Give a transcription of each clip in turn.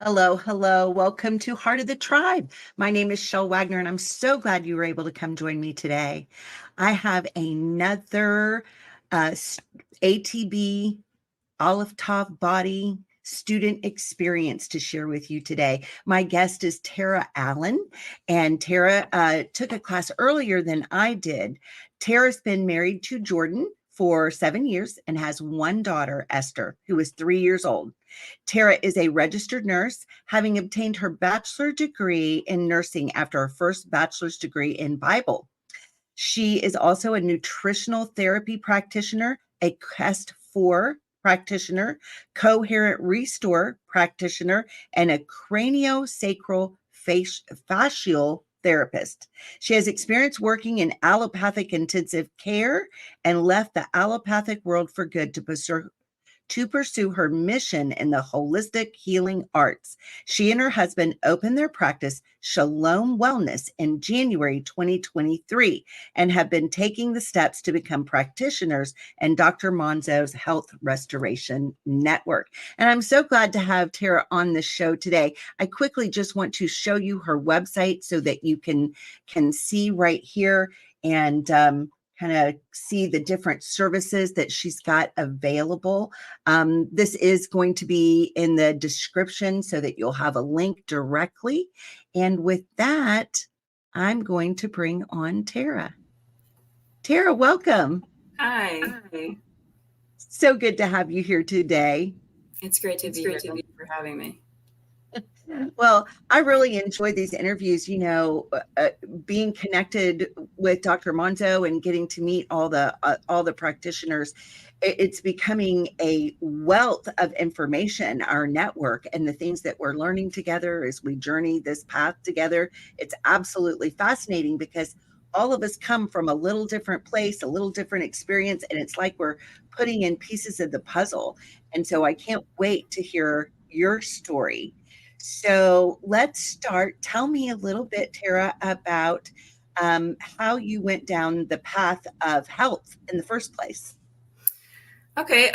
Hello, hello. Welcome to Heart of the Tribe. My name is Chelle Wagner, and I'm so glad you were able to come join me today. I have another ATB Olive Top Body student experience to share with you today. My guest is Tara Allen, and Tara took a class earlier than I did. Tara's been married to Jordan for 7 years and has one daughter, Esther, who is 3 years old. Tara is a registered nurse, having obtained her bachelor degree in nursing after her first bachelor's degree in Bible. She is also a nutritional therapy practitioner, a Quest 4 practitioner, coherent restore practitioner, and a craniosacral fascial therapist. She has experience working in allopathic intensive care and left the allopathic world for good to pursue her mission in the holistic healing arts. She and her husband opened their practice, Shalom Wellness, in January 2023 and have been taking the steps to become practitioners in Dr. Monzo's Health Restoration Network. And I'm so glad to have Tara on the show today. I quickly just want to show you her website so that you can see right here and kind of see the different services that she's got available. This is going to be in the description so that you'll have a link directly. And with that, I'm going to bring on Tara. Tara, welcome. Hi. So good to have you here today. It's great to be here. Thank you for having me. Well, I really enjoy these interviews, being connected with Dr. Monzo and getting to meet all the practitioners. It's becoming a wealth of information, our network, and the things that we're learning together as we journey this path together. It's absolutely fascinating because all of us come from a little different place, a little different experience, and it's like we're putting in pieces of the puzzle. And so I can't wait to hear your story. So let's start. Tell me a little bit, Tara, about how you went down the path of health in the first place. Okay.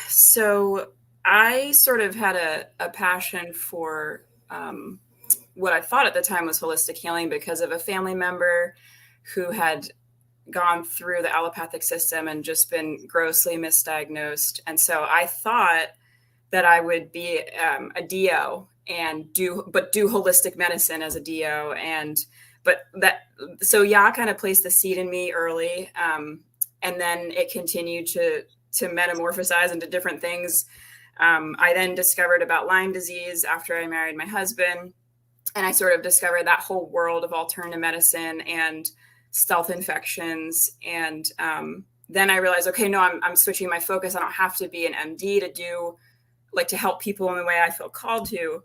So I sort of had a passion for what I thought at the time was holistic healing because of a family member who had gone through the allopathic system and just been grossly misdiagnosed. And so I thought that I would be a DO and do holistic medicine as a DO. So Yah kind of placed the seed in me early. And then it continued to metamorphosize into different things. I then discovered about Lyme disease after I married my husband. And I sort of discovered that whole world of alternative medicine and stealth infections. And then I realized, okay, no, I'm switching my focus. I don't have to be an MD to help people in the way I feel called to.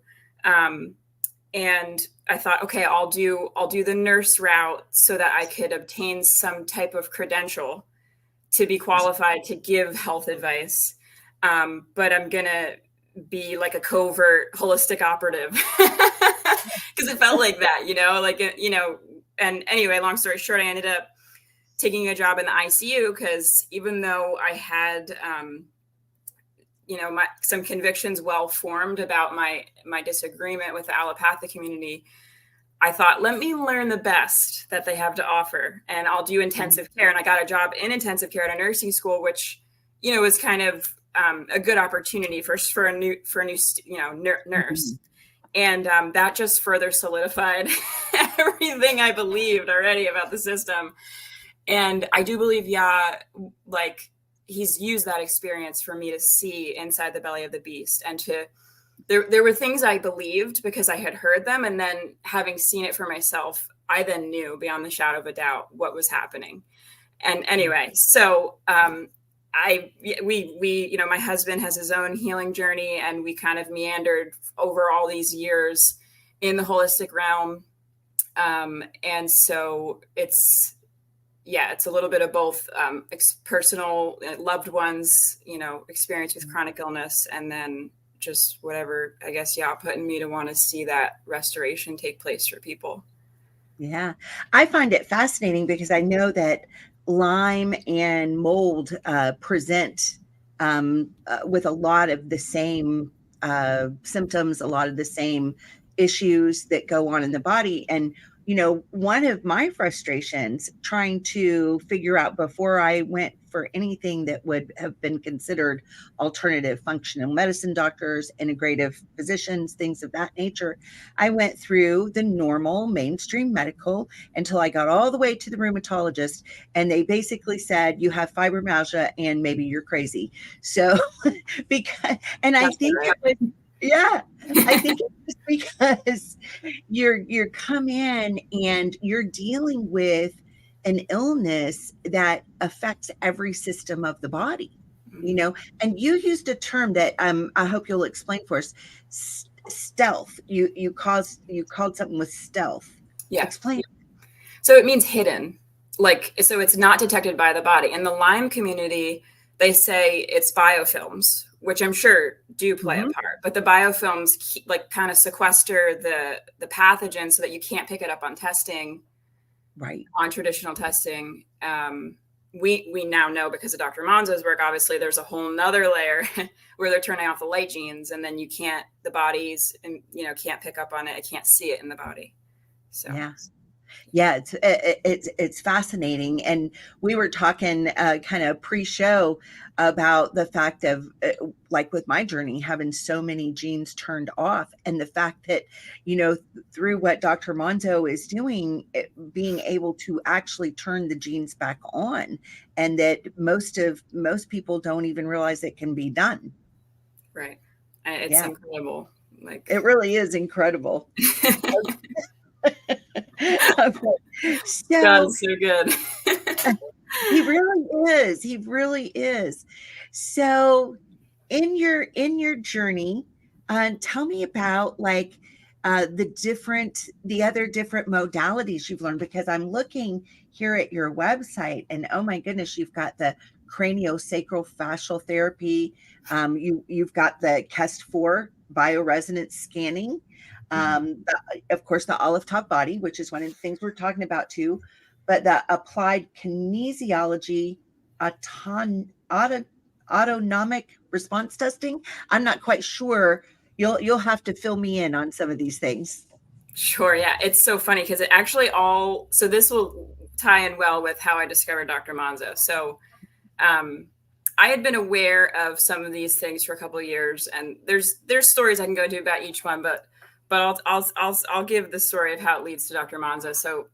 And I thought, okay, I'll do the nurse route so that I could obtain some type of credential to be qualified to give health advice. But I'm going to be like a covert holistic operative because it felt like that, and anyway, long story short, I ended up taking a job in the ICU because even though I had, some convictions well formed about my disagreement with the allopathic community, I thought, let me learn the best that they have to offer, and I'll do intensive care. And I got a job in intensive care at a nursing school, which, was kind of a good opportunity for a new nurse. Mm-hmm. And that just further solidified everything I believed already about the system. And I do believe, he's used that experience for me to see inside the belly of the beast, and there were things I believed because I had heard them. And then having seen it for myself, I then knew beyond the shadow of a doubt what was happening. And anyway, so my husband has his own healing journey, and we kind of meandered over all these years in the holistic realm. And so it's a little bit of both personal loved ones, experience with chronic illness, and then just whatever, I guess, put in me to want to see that restoration take place for people. Yeah, I find it fascinating because I know that Lyme and mold present with a lot of the same symptoms, a lot of the same issues that go on in the body. And, one of my frustrations trying to figure out before I went for anything that would have been considered alternative functional medicine doctors, integrative physicians, things of that nature, I went through the normal mainstream medical until I got all the way to the rheumatologist. And they basically said, you have fibromyalgia and maybe you're crazy. So, because, and I think it was, yeah, I think it's because you're come in and you're dealing with an illness that affects every system of the body, and you used a term that I hope you'll explain for us. Stealth. You called something with stealth. Yeah. Explain. So it means hidden. So it's not detected by the body. In the Lyme community, they say it's biofilms, which I'm sure do play a part, but the biofilms kind of sequester the pathogen so that you can't pick it up on testing, right? On traditional testing. We now know because of Dr. Monzo's work, obviously there's a whole nother layer where they're turning off the light genes, and then the bodies can't pick up on it. It can't see it in the body. So yeah, it's fascinating. And we were talking kind of pre-show about the fact of like with my journey, having so many genes turned off, and the fact that, through what Dr. Monzo is doing, being able to actually turn the genes back on, and that most people don't even realize it can be done. Right. It's incredible. It really is incredible. God's so good. He really is. So in your journey, tell me about the other different modalities you've learned, because I'm looking here at your website and oh my goodness, you've got the craniosacral fascial therapy. You've got the KEST-4 bioresonance scanning. Of course, the olive top body, which is one of the things we're talking about too, but the applied kinesiology autonomic response testing. I'm not quite sure. You'll have to fill me in on some of these things. Sure. Yeah. It's so funny because it actually so this will tie in well with how I discovered Dr. Monzo. So, I had been aware of some of these things for a couple of years, and there's stories I can go into about each one, but I'll give the story of how it leads to Dr. Monzo. So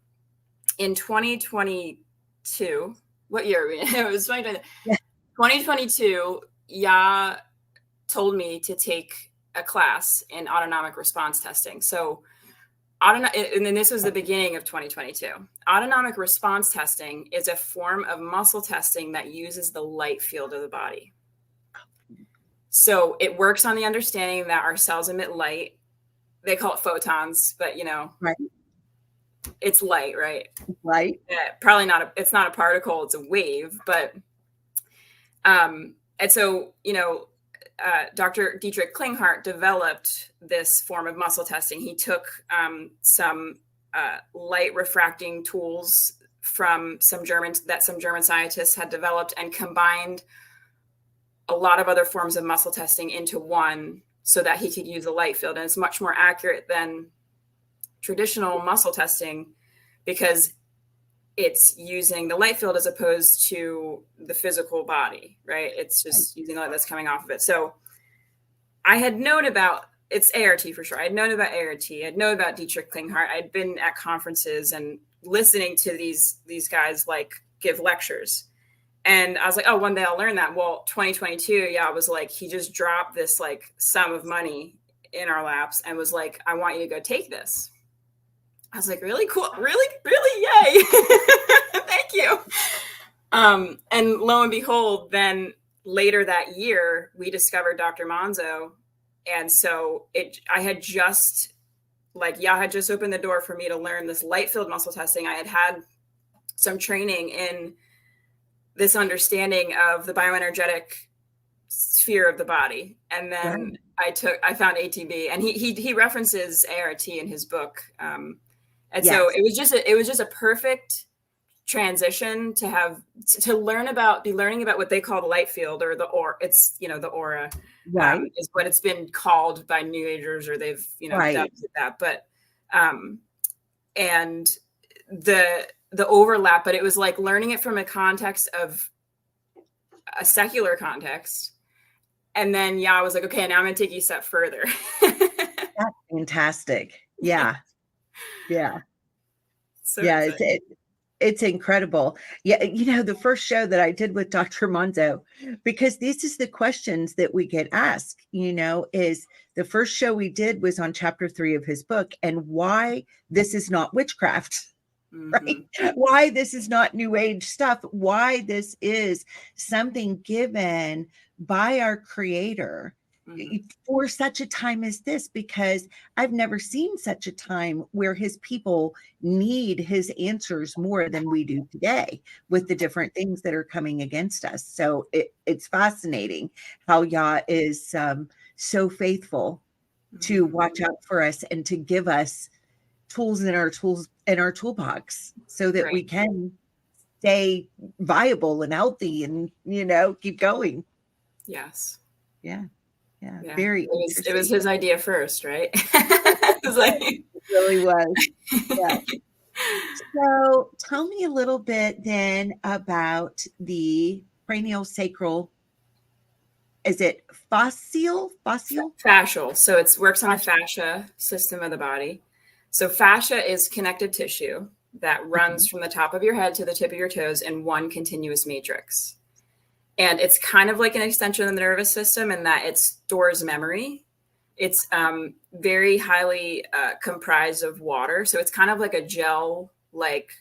in 2022, what year are we in? It was 2022, Ya told me to take a class in autonomic response testing. So and then this was the beginning of 2022. Autonomic response testing is a form of muscle testing that uses the light field of the body. So it works on the understanding that our cells emit light. They call it photons, but right. It's light, right? Light. Probably not. It's not a particle. It's a wave. But and so Dr. Dietrich Klinghardt developed this form of muscle testing. He took some light refracting tools from some German scientists had developed and combined a lot of other forms of muscle testing into one, so that he could use the light field. And it's much more accurate than traditional muscle testing because it's using the light field as opposed to the physical body, right? It's just using light that's coming off of it. So I had known about, it's ART for sure. I'd known about ART. I'd known about Dietrich Klinghardt. I'd been at conferences and listening to these guys give lectures. And I was like, oh, one day I'll learn that. Well, 2022, I was like, he just dropped this sum of money in our laps and was like, I want you to go take this. I was like, really cool. Really, really? Yay. Thank you. And lo and behold, then later that year, we discovered Dr. Monzo. And so I had just had just opened the door for me to learn this light field muscle testing. I had some training in this understanding of the bioenergetic sphere of the body. And then I found ATB, and he references ART in his book. So it was just a perfect transition to be learning about what they call the light field, or the aura. It's, the aura, Right. is what it's been called by New Agers, or they've, Right. dubbed it that. But, and the overlap, but it was like learning it from a context of a secular context. And then, I was like, okay, now I'm going to take you a step further. That's fantastic. Yeah. Yeah. So Yeah. It's incredible. Yeah. The first show that I did with Dr. Monzo, because this is the questions that we get asked, is the first show we did was on chapter 3 of his book, and why this is not witchcraft. Right? Why this is not new age stuff, why this is something given by our creator for such a time as this, because I've never seen such a time where his people need his answers more than we do today with the different things that are coming against us. So it's fascinating how Yah is so faithful to watch out for us and to give us tools in our toolbox so that we can stay viable and healthy and keep going. Yes. Yeah. Very it was his idea first, right? It really was. Yeah. So tell me a little bit then about the craniosacral. Is it fascial? Fascial. So it works on a fascia system of the body. So fascia is connective tissue that runs from the top of your head to the tip of your toes in one continuous matrix. And it's kind of like an extension of the nervous system in that it stores memory. It's very highly comprised of water. So it's kind of like a gel-like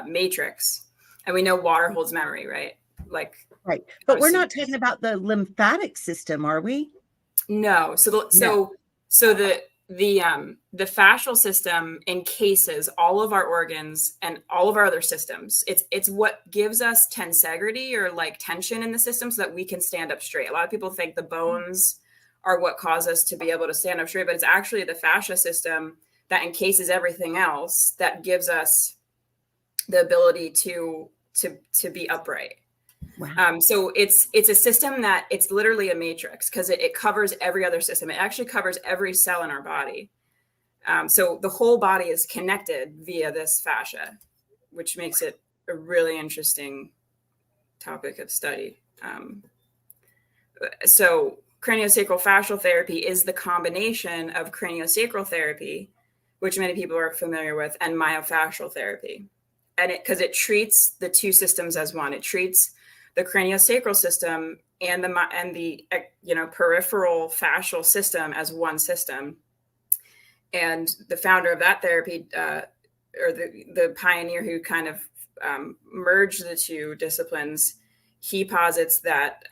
matrix. And we know water holds memory, right? Right. But we're not talking about the lymphatic system, are we? No. So the fascial system encases all of our organs and all of our other systems. It's what gives us tensegrity, or like tension in the system, so that we can stand up straight. A lot of people think the bones are what cause us to be able to stand up straight, but it's actually the fascia system that encases everything else that gives us the ability to be upright. Wow. So it's a system that it's literally a matrix, because it covers every other system. It actually covers every cell in our body. So the whole body is connected via this fascia, which makes it a really interesting topic of study. So craniosacral fascial therapy is the combination of craniosacral therapy, which many people are familiar with, and myofascial therapy. And because it treats the two systems as one. It treats the craniosacral system and the peripheral fascial system as one system. And the founder of that therapy, or the pioneer who kind of merged the two disciplines, he posits that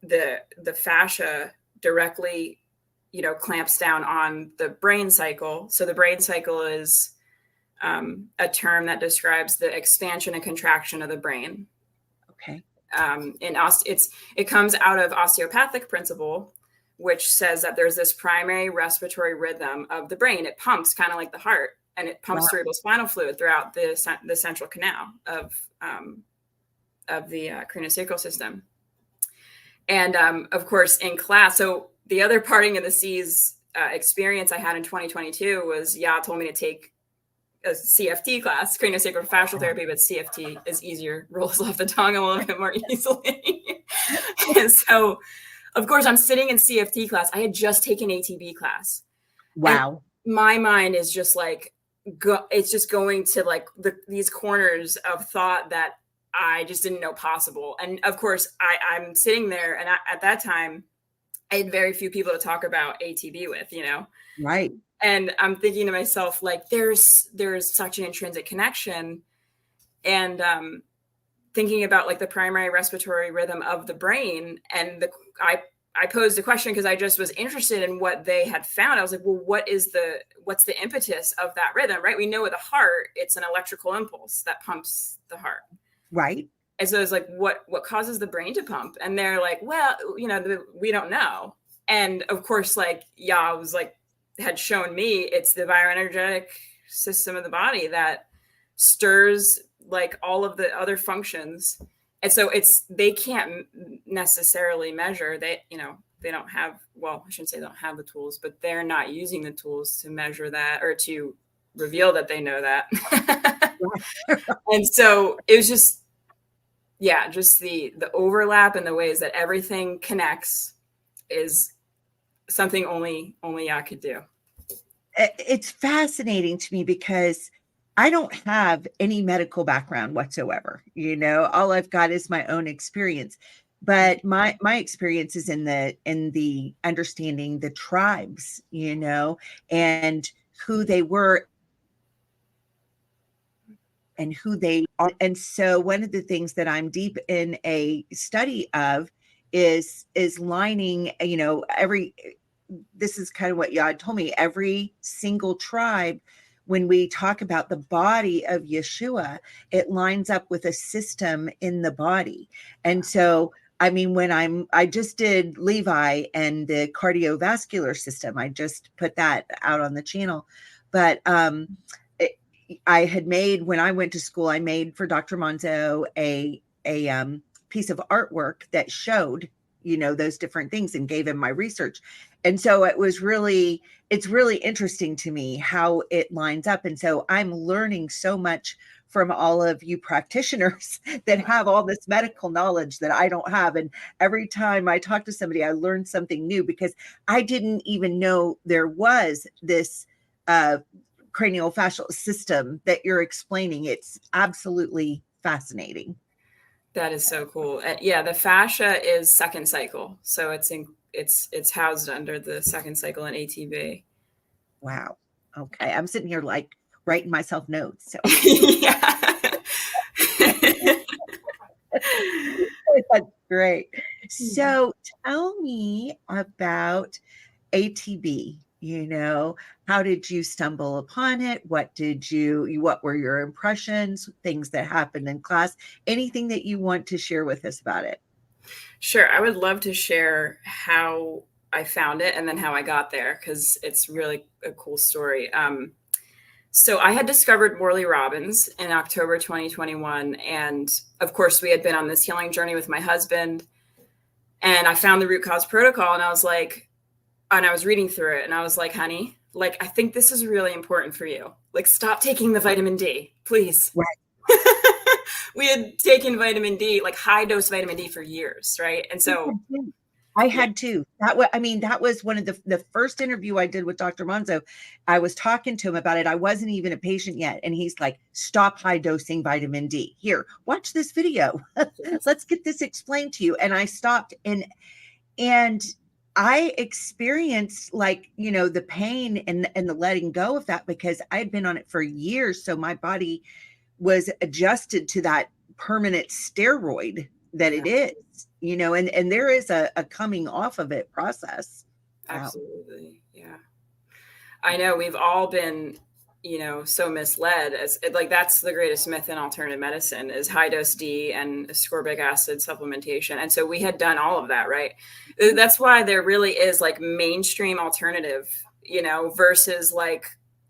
the fascia directly, clamps down on the brain cycle. So the brain cycle is a term that describes the expansion and contraction of the brain. Okay. It comes out of osteopathic principle, which says that there's this primary respiratory rhythm of the brain. It pumps kind of like the heart, and it pumps cerebrospinal fluid throughout the central canal of the craniosacral system. And of course, in class, so the other parting of the seas experience I had in 2022 was told me to take a CFT class, craniosacral fascial therapy, but CFT is easier, rolls off the tongue a little bit more easily. And so, of course, I'm sitting in CFT class. I had just taken ATB class. Wow. And my mind is just like, it's just going to like these corners of thought that I just didn't know possible. And of course, I'm sitting there, and at that time, I had very few people to talk about ATB with, Right. And I'm thinking to myself, like, there's such an intrinsic connection, and thinking about like the primary respiratory rhythm of the brain. And I posed a question because I just was interested in what they had found. I was like, well, what's the impetus of that rhythm, right? We know with the heart, it's an electrical impulse that pumps the heart. Right. And so it's like, what causes the brain to pump? And they're like, well, we don't know. And of course, like, had shown me it's the bioenergetic system of the body that stirs like all of the other functions. And so they can't necessarily measure. They don't have, well, I shouldn't say they don't have the tools, but they're not using the tools to measure that or to reveal that they know that. And so it was just the overlap and the ways that everything connects is something only I could do. It's fascinating to me because I don't have any medical background whatsoever. All I've got is my own experience. But my experience is in the understanding the tribes, and who they were and who they are. And so one of the things that I'm deep in a study of is lining, this is kind of what Yad told me, every single tribe, when we talk about the body of Yeshua, it lines up with a system in the body. And so, I mean, I just did Levi and the cardiovascular system. I just put that out on the channel. But I had made, when I went to school, I made for Dr. Monzo a piece of artwork that showed, those different things and gave him my research. And so it's really interesting to me how it lines up. And so I'm learning so much from all of you practitioners that have all this medical knowledge that I don't have. And every time I talk to somebody, I learn something new because I didn't even know there was this craniofacial system that you're explaining. It's absolutely fascinating. That is so cool. Yeah, the fascia is second cycle, so it's housed under the second cycle in ATB. Wow. Okay, I'm sitting here like writing myself notes. So. Yeah. That's great. So tell me about ATB. How did you stumble upon it? What were your impressions, things that happened in class, anything that you want to share with us about it? Sure. I would love to share how I found it and then how I got there, because it's really a cool story. So I had discovered Morley Robbins in October 2021. And of course, we had been on this healing journey with my husband. And I found the root cause protocol, and I was reading through it, and I was like, honey, like, I think this is really important for you. Like, stop taking the vitamin D, please. Right. We had taken vitamin D, like high dose vitamin D, for years. Right. And so I had to. That was one of the first interview I did with Dr. Monzo. I was talking to him about it. I wasn't even a patient yet. And he's like, stop high dosing vitamin D. Here, watch this video. Let's get this explained to you. And I stopped and I experienced the pain and the letting go of that because I had been on it for years. So my body was adjusted to that permanent steroid that it is, and there is a coming off of it process. Absolutely. Yeah. I know we've all been, so misled as that's the greatest myth in alternative medicine is high dose D and ascorbic acid supplementation. And so we had done all of that, right? That's why there really is like mainstream alternative, versus like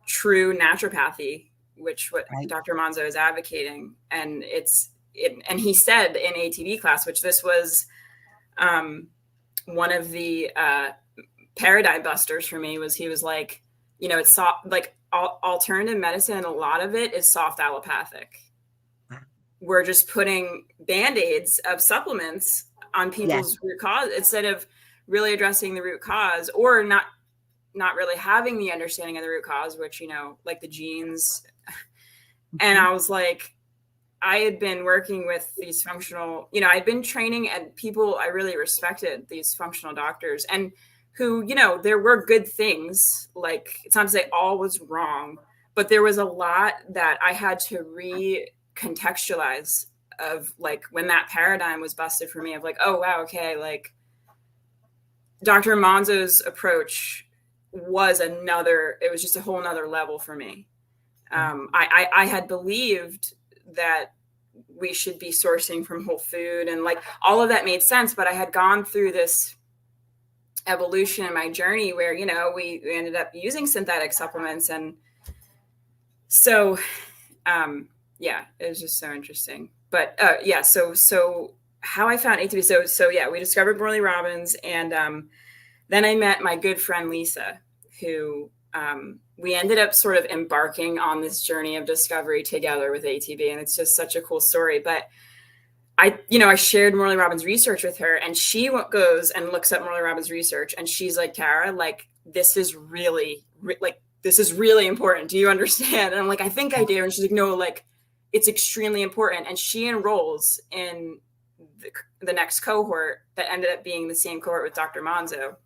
true naturopathy, which what right. Dr. Monzo is advocating. And and he said in ATB class, which this was one of the paradigm busters for me, he was like, it's soft, like alternative medicine, a lot of it is soft allopathic. We're just putting Band-Aids of supplements on people's root cause instead of really addressing the root cause, or not really having the understanding of the root cause, which, like the genes. And I was like, I had been working with these functional, I'd been training and people I really respected, these functional doctors, and who, there were good things. Like, it's not to say all was wrong, but there was a lot that I had to recontextualize of like when that paradigm was busted for me of like, oh, wow, okay, like Dr. Monzo's approach was just a whole nother level for me. I had believed that we should be sourcing from whole food and like all of that made sense, but I had gone through this evolution in my journey where, we ended up using synthetic supplements. And so Yeah, it was just so interesting. But yeah, so how I found ATB. So yeah, we discovered Morley Robbins, and then I met my good friend Lisa, who we ended up sort of embarking on this journey of discovery together with ATB, and it's just such a cool story. But I shared Morley Robbins research with her, and she goes and looks up Morley Robbins research, and she's like, Tara, like, this is really important. Do you understand? And I'm like, I think I do. And she's like, no, like, it's extremely important. And she enrolls in the next cohort that ended up being the same cohort with Dr. Monzo.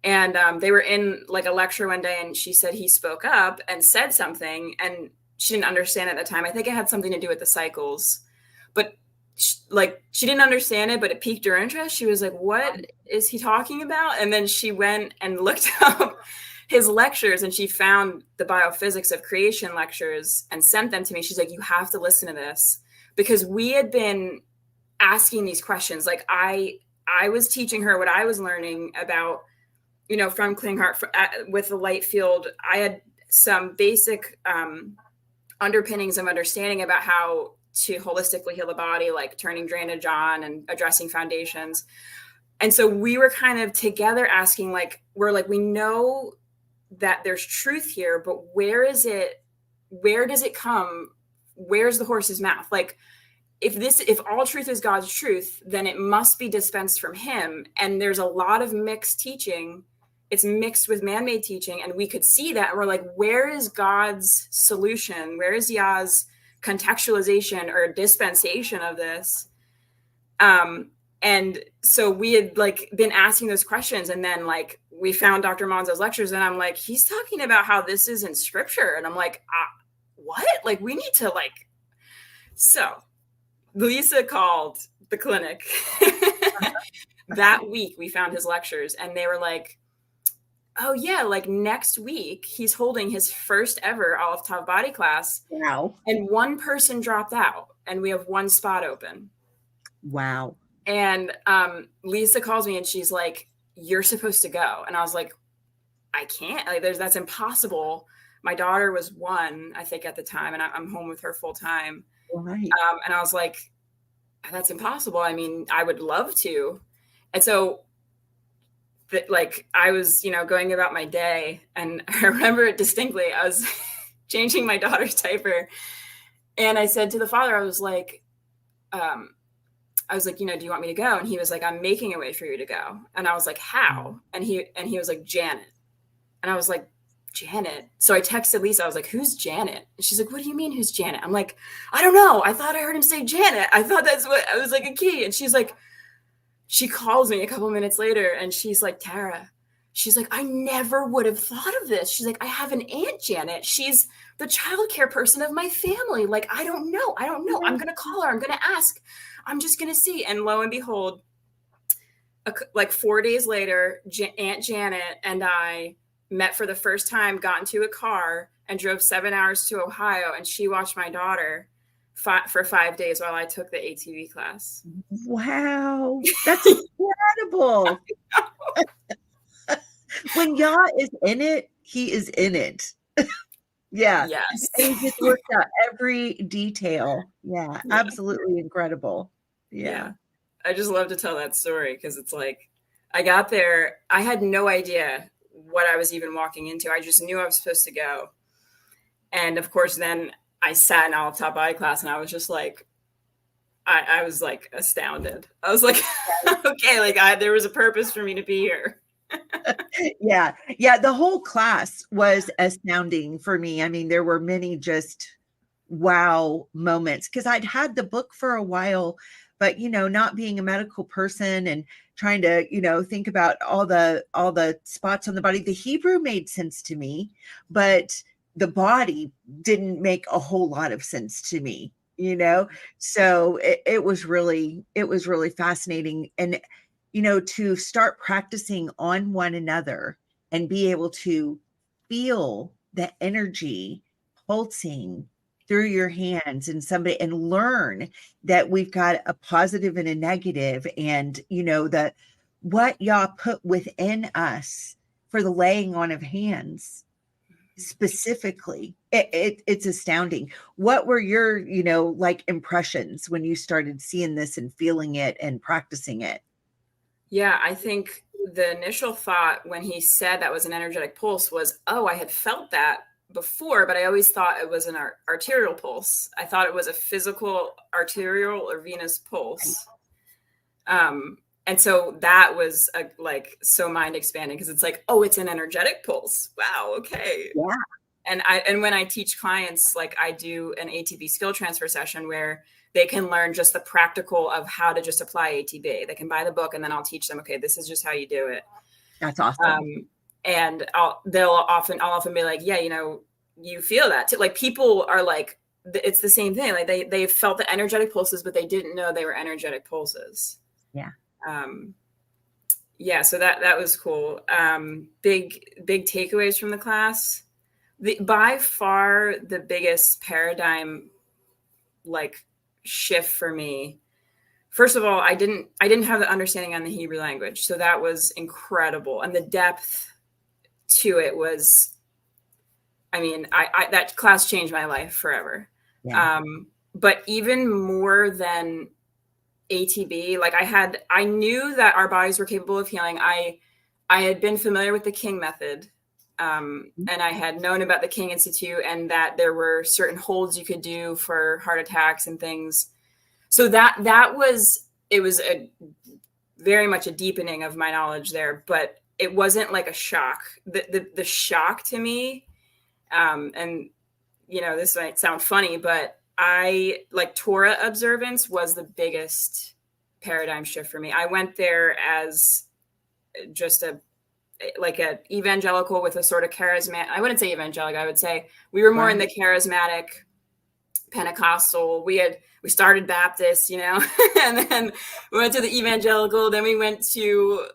And they were in like a lecture one day, and she said he spoke up and said something, and she didn't understand at the time. I think it had something to do with the cycles, but she didn't understand it, but it piqued her interest. She was like, what is he talking about? And then she went and looked up his lectures, and she found the biophysics of creation lectures and sent them to me. She's like, you have to listen to this, because we had been asking these questions. Like I was teaching her what I was learning about, from cleaning heart with the light field. I had some basic underpinnings of understanding about how to holistically heal the body, like turning drainage on and addressing foundations. And so we were kind of together asking, like, we know that there's truth here, but where does it come? Where's the horse's mouth? Like, if all truth is God's truth, then it must be dispensed from him. And there's a lot of mixed teaching. It's mixed with man-made teaching. And we could see that. And we're like, where is God's solution? Where is Yah's contextualization or dispensation of this? And so we had been asking those questions, and then we found Dr. Monzo's lectures, and I'm like, he's talking about how this is in scripture. And I'm like, what? Like, we need to so Lisa called the clinic that week. We found his lectures, and they were like, oh yeah, next week he's holding his first ever Aleph Tav body class. Wow. And one person dropped out, and we have one spot open. Wow. And Lisa calls me, and she's like, you're supposed to go. And I was like, I can't. That's impossible. My daughter was 1, I think, at the time, and I'm home with her full time. Right. And I was like, that's impossible. I mean, I would love to. And so I was, going about my day, and I remember it distinctly. I was changing my daughter's diaper, and I said to the father, I was like, do you want me to go? And he was like, I'm making a way for you to go. And I was like, how? And he was like, Janet. And I was like, Janet. So I texted Lisa. I was like, who's Janet? And she's like, what do you mean, who's Janet? I'm like, I don't know. I thought I heard him say Janet. I thought that's what I was like, a key. And she's like, she calls me a couple minutes later, and she's like, Tara, she's like, I never would have thought of this. She's like, I have an Aunt Janet. She's the childcare person of my family. Like, I don't know. I'm going to call her. I'm going to ask. I'm just going to see. And lo and behold, 4 days later, Aunt Janet and I met for the first time, got into a car, and drove 7 hours to Ohio. And she watched my daughter for 5 days while I took the ATB class. Wow. That's incredible. When Yah is in it, he is in it. Yeah. Yes. And he just worked out every detail. Yeah. Absolutely incredible. Yeah. I just love to tell that story, because it's like, I got there, I had no idea what I was even walking into. I just knew I was supposed to go. And of course, then I sat in Aleph Tav body class, and I was just like, I was like astounded. I was like, okay, there was a purpose for me to be here. Yeah. The whole class was astounding for me. I mean, there were many just wow moments, because I'd had the book for a while, but not being a medical person and trying to think about all the spots on the body. The Hebrew made sense to me, but the body didn't make a whole lot of sense to me. So it was really fascinating. And to start practicing on one another and be able to feel the energy pulsing through your hands and learn that we've got a positive and a negative, and that what Yah put within us for the laying on of hands specifically. It's astounding. What were your, like impressions when you started seeing this and feeling it and practicing it? Yeah, I think the initial thought when he said that was an energetic pulse was, oh, I had felt that before, but I always thought it was an arterial pulse. I thought it was a physical arterial or venous pulse. And so that was like so mind expanding, because it's like, oh, it's an energetic pulse. Wow. Okay. Yeah. And when I teach clients, like I do an ATB skill transfer session where they can learn just the practical of how to just apply ATB. They can buy the book and then I'll teach them, okay, this is just how you do it. That's awesome. And I'll often be like, yeah, you feel that too. Like people are like, it's the same thing. Like they felt the energetic pulses, but they didn't know they were energetic pulses. Yeah. Yeah. So that was cool. Big takeaways from the class. By far the biggest paradigm like shift for me. First of all, I didn't have the understanding on the Hebrew language. So that was incredible. And the depth to it was, I mean, I that class changed my life forever. Yeah. But even more than ATB, like I knew that our bodies were capable of healing. I had been familiar with the King method. And I had known about the King Institute and that there were certain holds you could do for heart attacks and things. So it was a very much a deepening of my knowledge there, but it wasn't like a shock. The shock to me, and this might sound funny, but I like Torah observance was the biggest paradigm shift for me. I went there as just an evangelical with a sort of charismatic. I wouldn't say evangelical. I would say we were more in the charismatic Pentecostal. We started Baptist, and then we went to the evangelical. Then we went to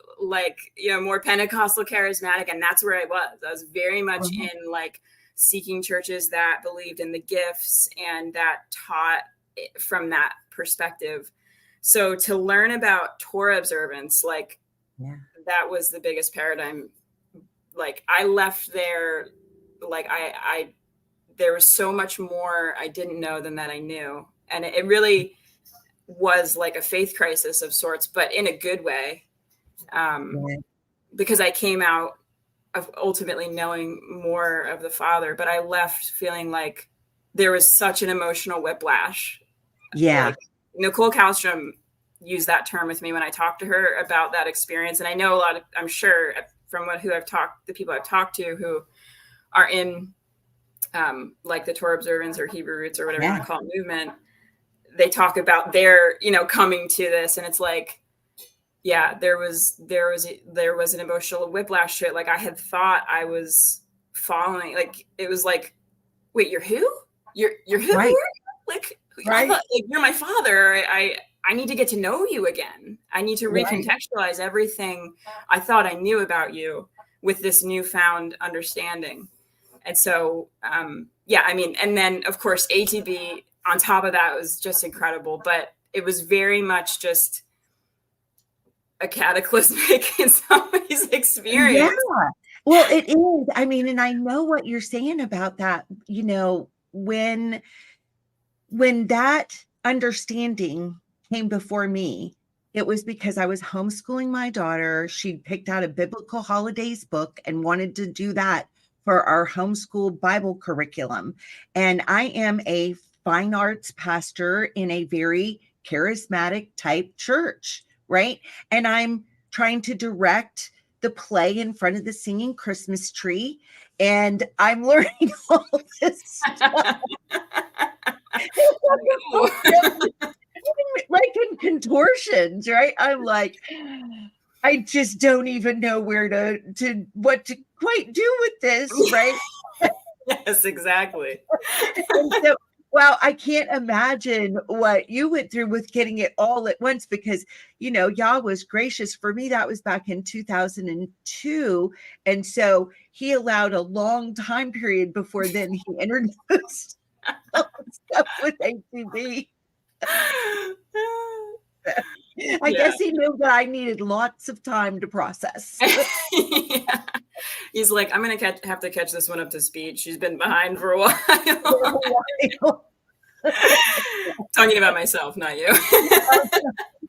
more Pentecostal charismatic. And that's where I was very much in seeking churches that believed in the gifts and that taught from that perspective. So to learn about Torah observance, that was the biggest paradigm. Like I left there, there was so much more I didn't know than that I knew. And it really was like a faith crisis of sorts, but in a good way. Because I came out of ultimately knowing more of the Father, but I left feeling like there was such an emotional whiplash. Yeah. Nicole Kallstrom used that term with me when I talked to her about that experience. And I know I'm sure from the people I've talked to who are in the Torah observance or Hebrew roots or whatever you want to call it movement, they talk about their, coming to this. And it's like, yeah, there was an emotional whiplash to it. Like I had thought I was following, it was like, wait, you're who? You're who? Right. I thought, you're my father. I need to get to know you again. I need to recontextualize everything I thought I knew about you with this newfound understanding. And so, and then of course, ATB on top of that was just incredible, but it was very much just a cataclysmic in somebody's experience. Yeah. Well, it is. I mean, and I know what you're saying about that, when that understanding came before me, it was because I was homeschooling my daughter. She'd picked out a biblical holidays book and wanted to do that for our homeschool Bible curriculum. And I am a fine arts pastor in a very charismatic type church, right? And I'm trying to direct the play in front of the singing Christmas tree. And I'm learning all this stuff. Like in contortions, right? I'm like, I just don't even know what to quite do with this, right? Yes, exactly. And so, well, I can't imagine what you went through with getting it all at once, because, Yah was gracious for me. That was back in 2002. And so he allowed a long time period before then he introduced stuff with ATB. I guess he knew that I needed lots of time to process. Yeah. He's like, I'm going to have to catch this one up to speed. She's been behind for a while. Talking about myself, not you.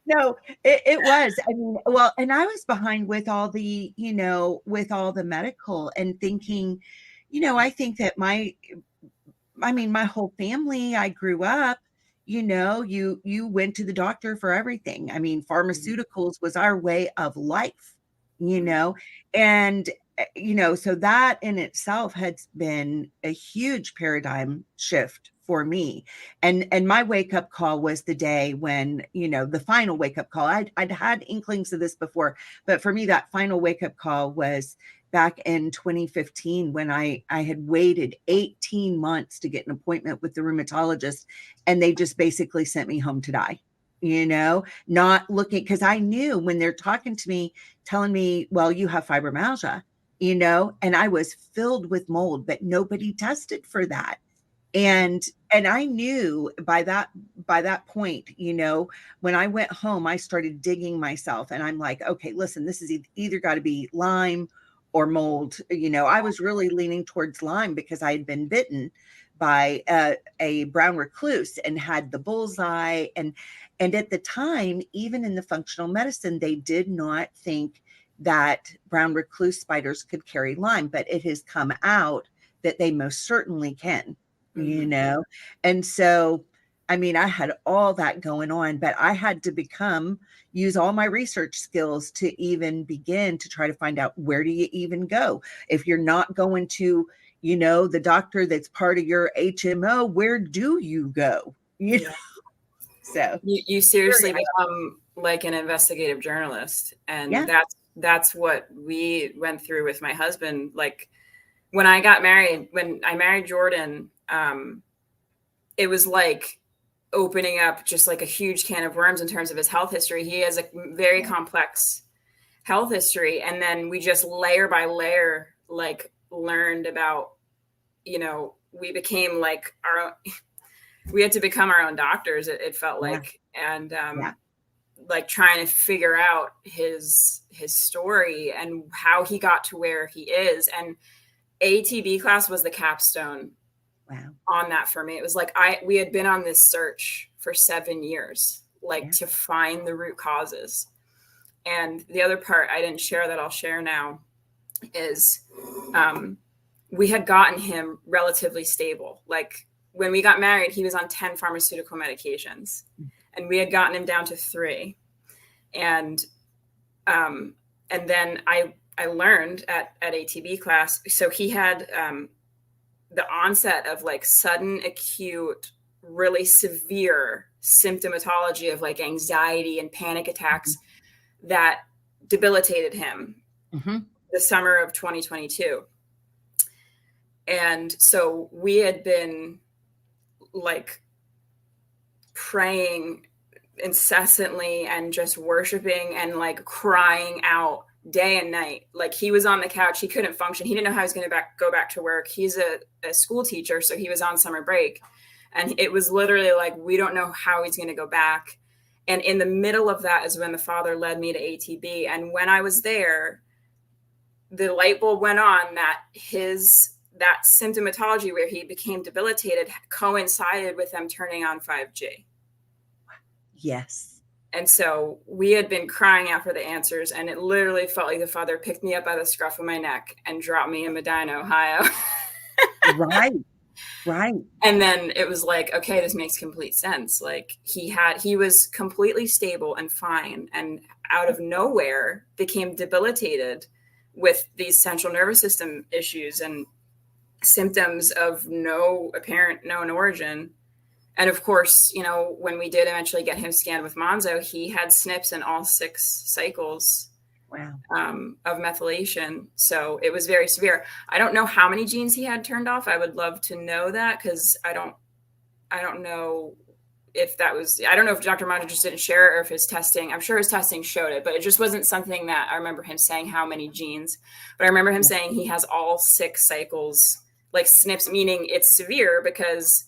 No, it was. I mean, well, and I was behind with all the, with all the medical and thinking, I think that my whole family, I grew up, you went to the doctor for everything. I mean, pharmaceuticals was our way of life, and so that in itself has been a huge paradigm shift for me. And my wake up call was the day when, the final wake up call. I'd had inklings of this before, but for me, that final wake up call was back in 2015 when I had waited 18 months to get an appointment with the rheumatologist, and they just basically sent me home to die, not looking, because I knew when they're talking to me, telling me, well, you have fibromyalgia, and I was filled with mold, but nobody tested for that. And I knew by that point, when I went home, I started digging myself, and I'm like, okay, listen, this is either got to be Lyme or mold. I was really leaning towards Lyme because I had been bitten by a brown recluse and had the bullseye. And at the time, even in the functional medicine, they did not think that brown recluse spiders could carry Lyme, but it has come out that they most certainly can, And so, I mean, I had all that going on, but I had to use all my research skills to even begin to try to find out, where do you even go? If you're not going to, the doctor that's part of your HMO, where do you go? So you seriously become like an investigative journalist. And that's what we went through with my husband. Like when I married Jordan, it was like opening up just like a huge can of worms in terms of his health history. He has a very complex health history. And then we just layer by layer, like learned about, we became like we had to become our own doctors. It felt like, and, like trying to figure out his story and how he got to where he is. And ATB class was the capstone on that for me. It was like we had been on this search for 7 years, to find the root causes. And the other part I didn't share that I'll share now is we had gotten him relatively stable. Like when we got married, he was on 10 pharmaceutical medications, and we had gotten him down to 3. And then I learned at ATB class. So he had the onset of like sudden, acute, really severe symptomatology of like anxiety and panic attacks that debilitated him the summer of 2022. And so we had been like praying incessantly and just worshiping and like crying out day and night. Like he was on the couch, he couldn't function. He didn't know how he was going to go back to work. He's a school teacher, so he was on summer break. And it was literally like, we don't know how he's going to go back. And in the middle of that is when the Father led me to ATB. And when I was there, the light bulb went on that that symptomatology where he became debilitated coincided with them turning on 5G. Yes. And so we had been crying out for the answers, and it literally felt like the Father picked me up by the scruff of my neck and dropped me in Medina, Ohio. Right. And then it was like, okay, this makes complete sense. Like he was completely stable and fine, and out of nowhere became debilitated with these central nervous system issues and symptoms of no apparent known origin. And of course, when we did eventually get him scanned with Monzo, he had SNPs in all 6 cycles of methylation. So it was very severe. I don't know how many genes he had turned off. I would love to know that, because I don't know if that was, I don't know if Dr. Monzo just didn't share it or if his testing, I'm sure his testing showed it, but it just wasn't something that I remember him saying how many genes. But I remember him saying he has all 6 cycles, like SNPs, meaning it's severe because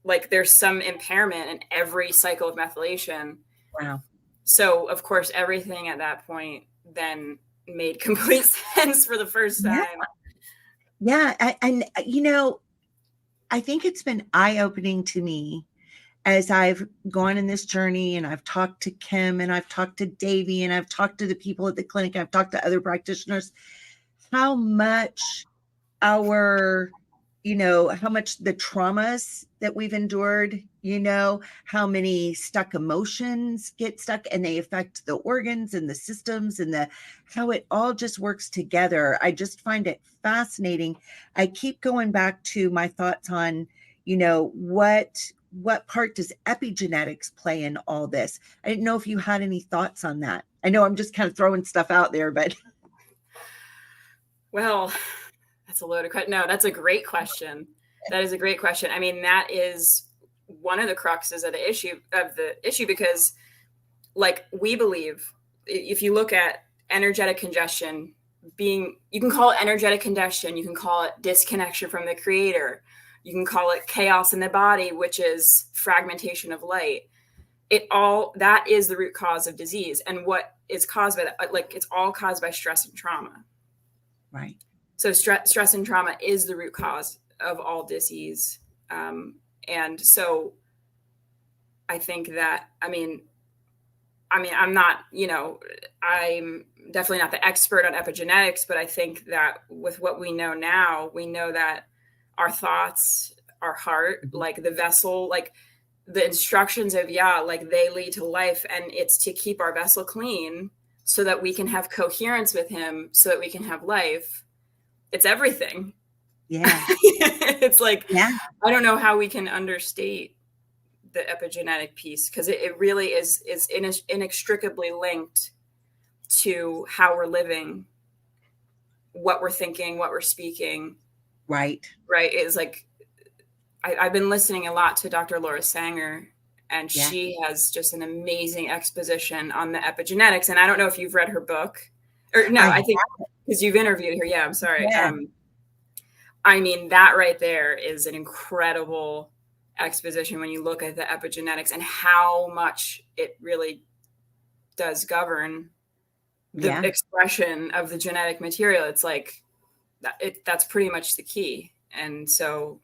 like there's some impairment in every cycle of methylation. Wow. So of course, everything at that point then made complete sense for the first Yeah. time. Yeah. And, I think it's been eye-opening to me as I've gone in this journey, and I've talked to Kim, and I've talked to Davey, and I've talked to the people at the clinic, I've talked to other practitioners, how much our, how much the traumas that we've endured, how many stuck emotions get stuck and they affect the organs and the systems and how it all just works together. I just find it fascinating. I keep going back to my thoughts on, what part does epigenetics play in all this? I didn't know if you had any thoughts on that. I know I'm just kind of throwing stuff out there, but. Well, that's a loaded question. No, that's a great question. That is a great question. I mean, that is one of the cruxes of the issue because, like, we believe, if you look at energetic congestion you can call it energetic congestion, you can call it disconnection from the creator, you can call it chaos in the body, which is fragmentation of light. That is the root cause of disease. And what is caused by that, like, it's all caused by stress and trauma. Right. So stress and trauma is the root cause of all disease. And so I think that, I mean, I'm not, I'm definitely not the expert on epigenetics, but I think that with what we know now, we know that our thoughts, our heart, like the vessel, like the instructions of Yah, like they lead to life, and it's to keep our vessel clean so that we can have coherence with him, so that we can have life. It's everything. Yeah. It's like, yeah. I don't know how we can understate the epigenetic piece, because it really is inextricably linked to how we're living, what we're thinking, what we're speaking. Right. It's like, I've been listening a lot to Dr. Laura Sanger, and she has just an amazing exposition on the epigenetics. And I don't know if you've read her book, or no, I think because you've interviewed her. Yeah, I'm sorry. Yeah. I mean, that right there is an incredible exposition when you look at the epigenetics and how much it really does govern the expression of the genetic material. It's like that's pretty much the key. And so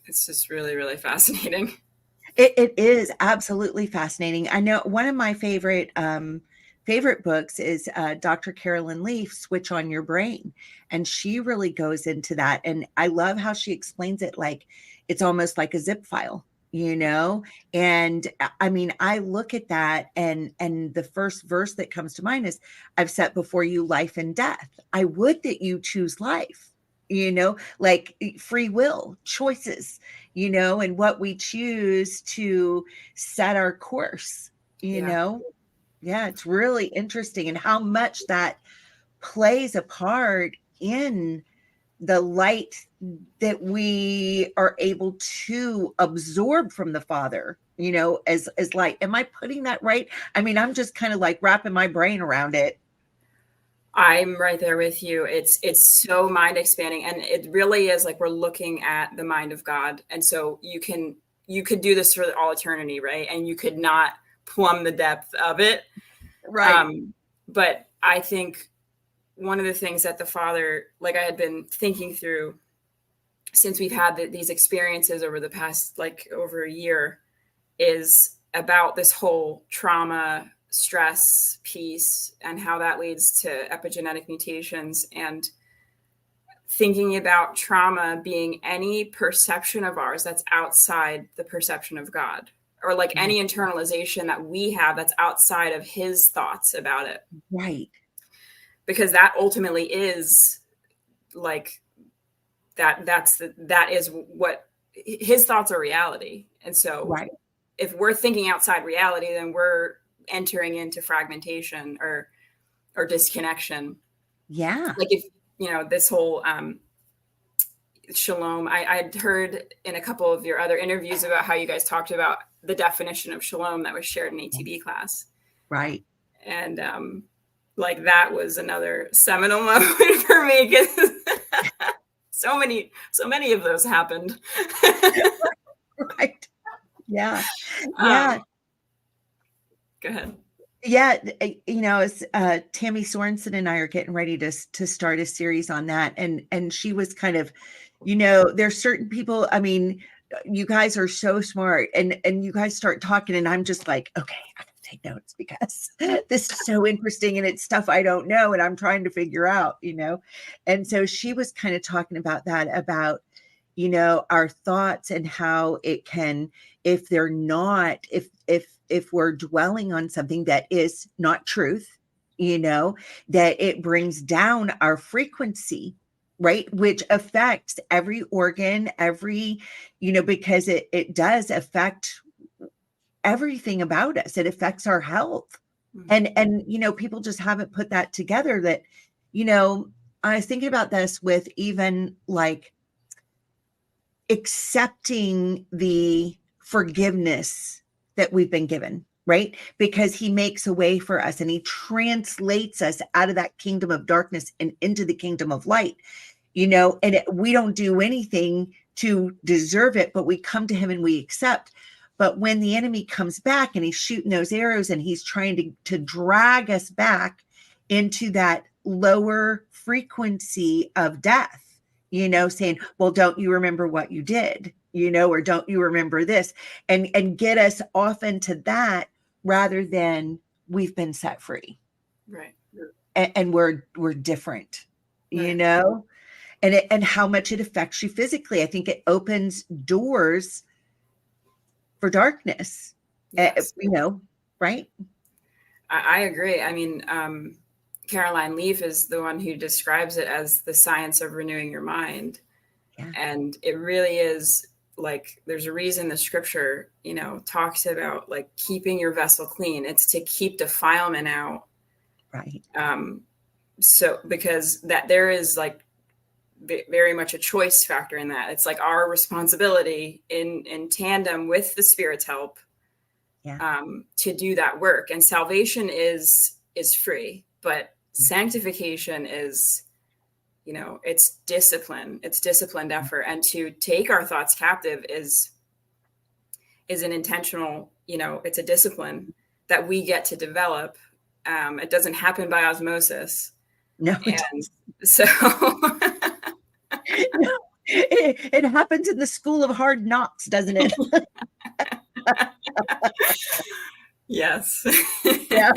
it's just really, really fascinating. It is absolutely fascinating. I know one of my favorite books is Dr. Carolyn Leaf, Switch on Your Brain. And she really goes into that. And I love how she explains it like it's almost like a zip file, And I mean, I look at that and the first verse that comes to mind is, I've set before you life and death. I would that you choose life, like free will, choices, and what we choose to set our course, Yeah, it's really interesting, and how much that plays a part in the light that we are able to absorb from the Father, as light. Am I putting that right? I mean, I'm just kind of like wrapping my brain around it. I'm right there with you. It's so mind expanding, and it really is like we're looking at the mind of God. And so you could do this for all eternity, right? And you could not plumb the depth of it. Right. But I think one of the things that the Father, like I had been thinking through since we've had these experiences over the past, like over a year, is about this whole trauma, stress piece and how that leads to epigenetic mutations, and thinking about trauma being any perception of ours that's outside the perception of God, or like any internalization that we have that's outside of his thoughts about it. Right. Because that ultimately is like that is what his thoughts are, reality. And so if we're thinking outside reality, then we're entering into fragmentation or disconnection. Yeah. Like if, this whole shalom, I'd heard in a couple of your other interviews about how you guys talked about the definition of shalom that was shared in ATB class. Right. And like that was another seminal moment for me, because so many of those happened. Right. Yeah. Yeah. Go ahead. Yeah, it's Tammy Sorensen and I are getting ready to start a series on that, and she was kind of, there's certain people. I mean, you guys are so smart, and you guys start talking, and I'm just like, okay, I have to take notes because this is so interesting, and it's stuff I don't know, and I'm trying to figure out, and so she was kind of talking about that, about our thoughts and how it can, if they're not, if we're dwelling on something that is not truth, that it brings down our frequency, right? Which affects every organ, every, because it does affect everything about us. It affects our health. And people just haven't put that together, that, I was thinking about this with even like accepting the forgiveness that we've been given, right? Because he makes a way for us, and he translates us out of that kingdom of darkness and into the kingdom of light, and we don't do anything to deserve it, but we come to him and we accept. But when the enemy comes back and he's shooting those arrows and he's trying to drag us back into that lower frequency of death, saying, well, don't you remember what you did, or don't you remember this, and get us off into that, rather than we've been set free. Right. And we're different, Right. And how much it affects you physically. I think it opens doors for darkness. Yes. Right? I agree. I mean, Caroline Leaf is the one who describes it as the science of renewing your mind. Yeah. And it really is, like, there's a reason the scripture, talks about like keeping your vessel clean. It's to keep defilement out. Right. So because that there is like very much a choice factor in that. It's like our responsibility in tandem with the Spirit's help, to do that work. And salvation is free, but sanctification is, it's discipline. It's disciplined effort. And to take our thoughts captive is an intentional, it's a discipline that we get to develop. It doesn't happen by osmosis. No. And so it happens in the school of hard knocks, doesn't it? Yes. Yeah.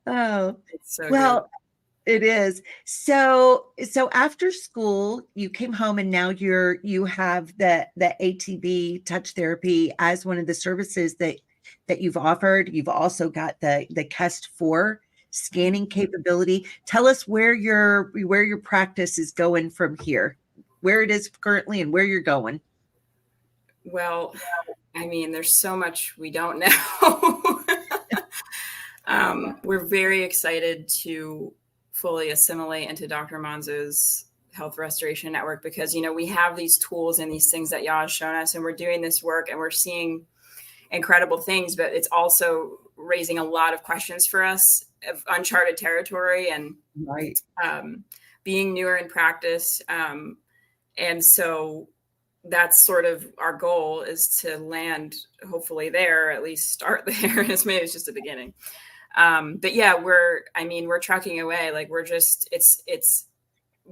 Oh, so well, good. It is. So after school, you came home, and now you have the ATB touch therapy as one of the services that you've offered. You've also got the Kest 4 scanning capability. Tell us where your practice is going from here, where it is currently and where you're going. Well, I mean, there's so much we don't know. We're very excited to fully assimilate into Dr. Monzo's health restoration network, because, we have these tools and these things that Yah has shown us, and we're doing this work and we're seeing incredible things, but it's also raising a lot of questions for us of uncharted territory and right. Being newer in practice. And so that's sort of our goal, is to land hopefully there, at least start there. Maybe it's just the beginning. But yeah, we're trucking away. Like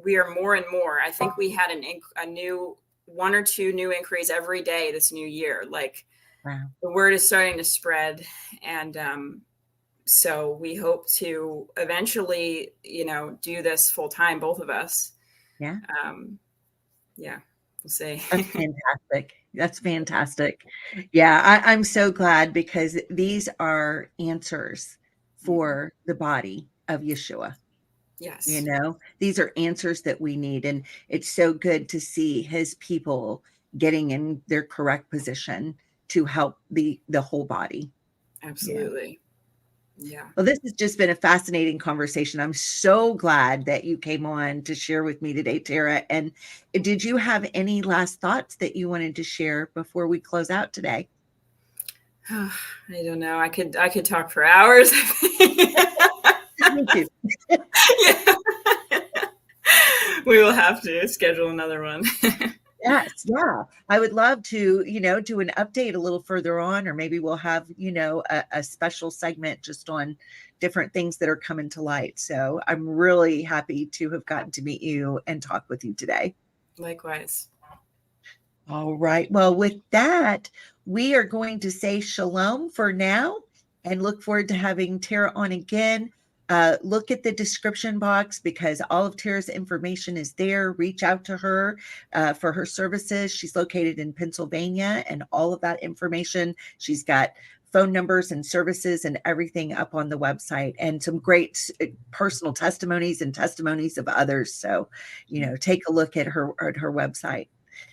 we are more and more. I think we had a new 1 or 2 new inquiries every day this new year. Like, wow. The word is starting to spread. And, so we hope to eventually, do this full time, both of us. Yeah. Yeah, we'll see. That's fantastic. That's fantastic. Yeah, I'm so glad, because these are answers for the body of Yeshua. Yes. These are answers that we need. And it's so good to see his people getting in their correct position to help the whole body. Absolutely. Yeah. Well, this has just been a fascinating conversation. I'm so glad that you came on to share with me today, Tara. And did you have any last thoughts that you wanted to share before we close out today? I don't know. I could talk for hours. Me too. Yeah. We will have to schedule another one. Yes, yeah. I would love to, do an update a little further on, or maybe we'll have, a special segment just on different things that are coming to light. So I'm really happy to have gotten to meet you and talk with you today. Likewise. All right. Well, with that, we are going to say shalom for now and look forward to having Tara on again. Look at the description box because all of Tara's information is there. Reach out to her for her services. She's located in Pennsylvania, and all of that information, she's got phone numbers and services and everything up on the website, and some great personal testimonies and testimonies of others. So, take a look at her website.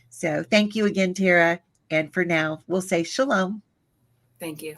So thank you again, Tara. And for now, we'll say shalom. Thank you.